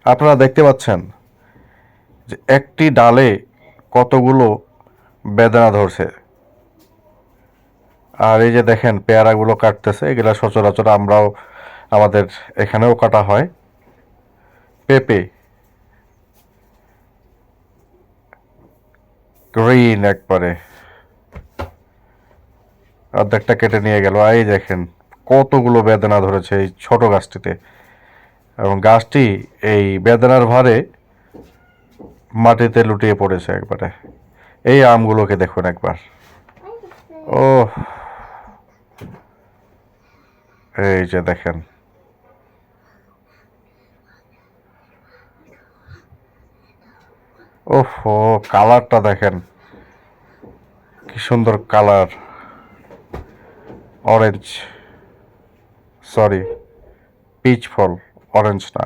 আপনারা দেখতে পাচ্ছেন যে একটি ডালে কতগুলো বেদনা ধরছে। আর এই যে দেখেন পেয়ারাগুলো কাটতেছে, এগুলা সচরাচর আমরাও আমাদের এখানেও কাটা হয়। পেঁপে গ্রিন একবারে, অর্ধেকটা কেটে নিয়ে গেল। এই দেখেন কতগুলো বেদনা ধরেছে এই ছোট গাছটিতে, এবং গাছটি এই বেদনার ভারে মাটিতে লুটিয়ে পড়েছে একবারে। এই আমগুলোকে দেখুন একবার, ও এই যে দেখেন, ওহো কালারটা দেখেন কি সুন্দর কালার, অরেঞ্জ, সরি পিচ ফল, অরেঞ্জ না।